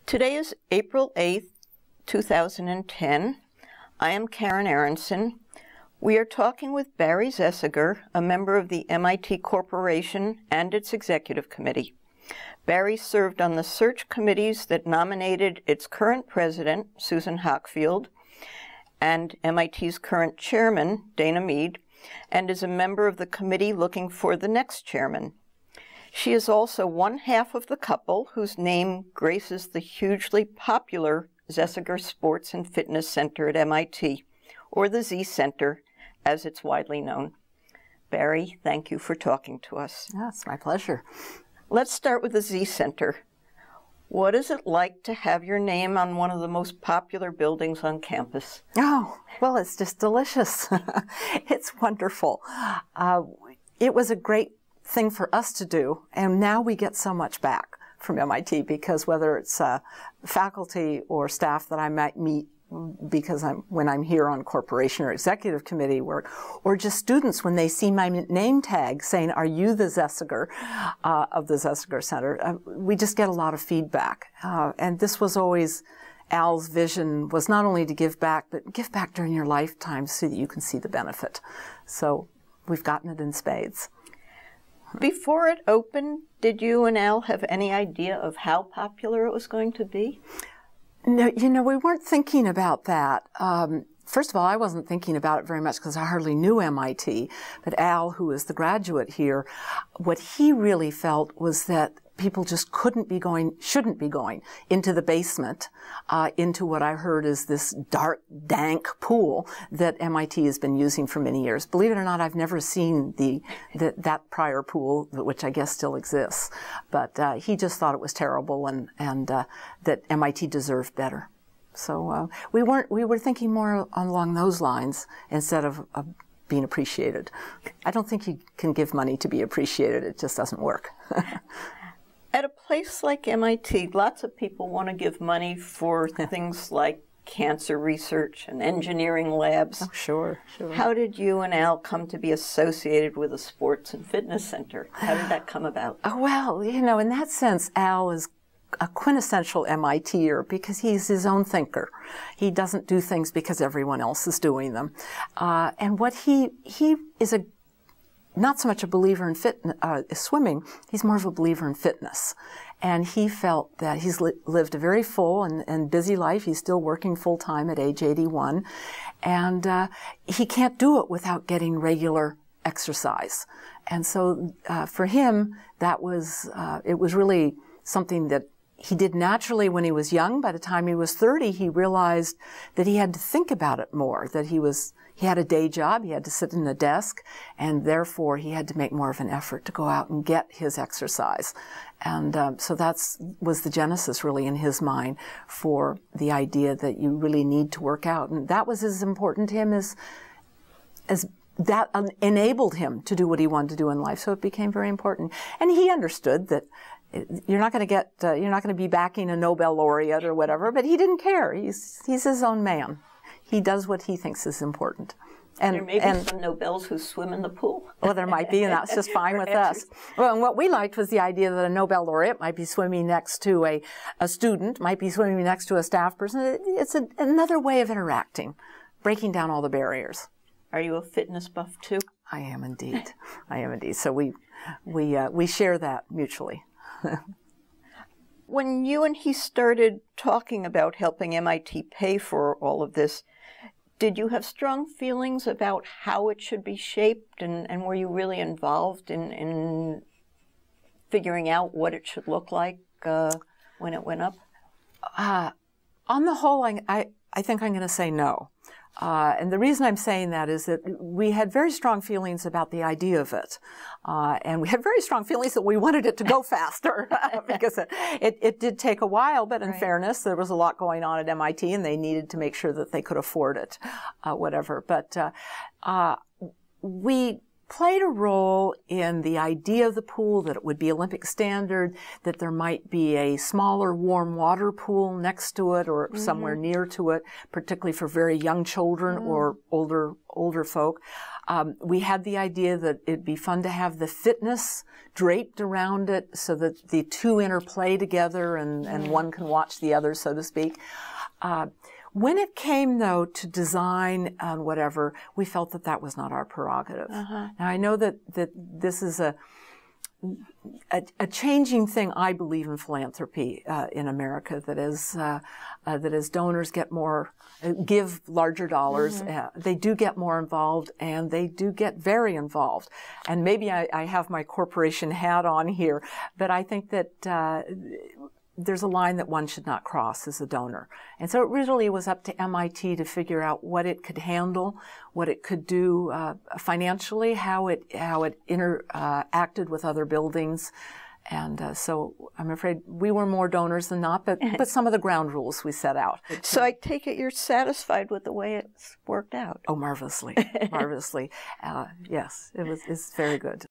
Today is April 8th, 2010. I am Karen Aronson. We are talking with Barrie Z, a member of the MIT Corporation and its Executive Committee. Barrie served on the search committees that nominated its current president, Susan Hockfield, and MIT's current chairman, Dana Mead, and is a member of the committee looking for the next chairman. She is also one half of the couple whose name graces the hugely popular Zessiger Sports and Fitness Center at MIT, or the Z Center, as it's widely known. Barrie, thank you for talking to us. Yeah, it's my pleasure. Let's start with the Z Center. What is it like to have your name on one of the most popular buildings on campus? Oh, well, it's just delicious. It's wonderful. It was a great thing for us to do, and now we get so much back from MIT because whether it's faculty or staff that I might meet because when I'm here on corporation or executive committee work, or just students when they see my name tag saying, "Are you the Zessiger of the Zessiger Center?" We just get a lot of feedback, and this was always Al's vision, was not only to give back, but give back during your lifetime so that you can see the benefit. So we've gotten it in spades. Before it opened, did you and Al have any idea of how popular it was going to be? No, we weren't thinking about that. First of all, I wasn't thinking about it very much because I hardly knew MIT. But Al, who is the graduate here, what he really felt was that people just shouldn't be going into the basement, into what I heard is this dark, dank pool that MIT has been using for many years. Believe it or not, I've never seen that prior pool, which I guess still exists. But he just thought it was terrible and that MIT deserved better. So we were thinking more along those lines instead of being appreciated. I don't think you can give money to be appreciated. It just doesn't work. At a place like MIT, lots of people want to give money for things like cancer research and engineering labs. Oh, sure. How did you and Al come to be associated with a sports and fitness center? How did that come about? Oh, well, in that sense, Al is a quintessential MITer because he's his own thinker. He doesn't do things because everyone else is doing them. And what he is not so much a believer in swimming, he's more of a believer in fitness. And he felt that he's lived a very full and busy life. He's still working full-time at age 81. And he can't do it without getting regular exercise. And so for him, it was really something that he did naturally when he was young. By the time he was 30, he realized that he had to think about it more, that he had a day job, he had to sit in a desk, and therefore he had to make more of an effort to go out and get his exercise. And so that was the genesis really in his mind for the idea that you really need to work out. And that was as important to him as that enabled him to do what he wanted to do in life. So it became very important. And he understood that you're not going to be backing a Nobel laureate or whatever, but he didn't care. He's his own man. He does what he thinks is important. And there may be some Nobels who swim in the pool. Well, there might be, and that's just fine with us. Well, and what we liked was the idea that a Nobel laureate might be swimming next to a student, might be swimming next to a staff person. It's another way of interacting, breaking down all the barriers. Are you a fitness buff too? I am indeed. So we share that mutually. When you and he started talking about helping MIT pay for all of this, did you have strong feelings about how it should be shaped, and were you really involved in figuring out what it should look like when it went up? On the whole, I think I'm going to say no. And the reason I'm saying that is that we had very strong feelings about the idea of it. And we had very strong feelings that we wanted it to go faster because it did take a while, but in fairness, there was a lot going on at MIT and they needed to make sure that they could afford it, whatever. But we played a role in the idea of the pool, that it would be Olympic standard, that there might be a smaller warm water pool next to it or somewhere near to it, particularly for very young children or older folk. We had the idea that it'd be fun to have the fitness draped around it so that the two interplay together and one can watch the other, so to speak. When it came, though, to design and whatever, we felt that that was not our prerogative. Now, I know that this is a changing thing, I believe, in philanthropy in America, that as donors get more, give larger dollars, they do get more involved, and they do get very involved. And maybe I have my corporation hat on here, but I think that there's a line that one should not cross as a donor. And so it really was up to MIT to figure out what it could handle, what it could do financially, how it interacted with other buildings. And so I'm afraid we were more donors than not, but some of the ground rules we set out. So I take it you're satisfied with the way it's worked out? Oh, marvelously, marvelously. Yes, it's very good.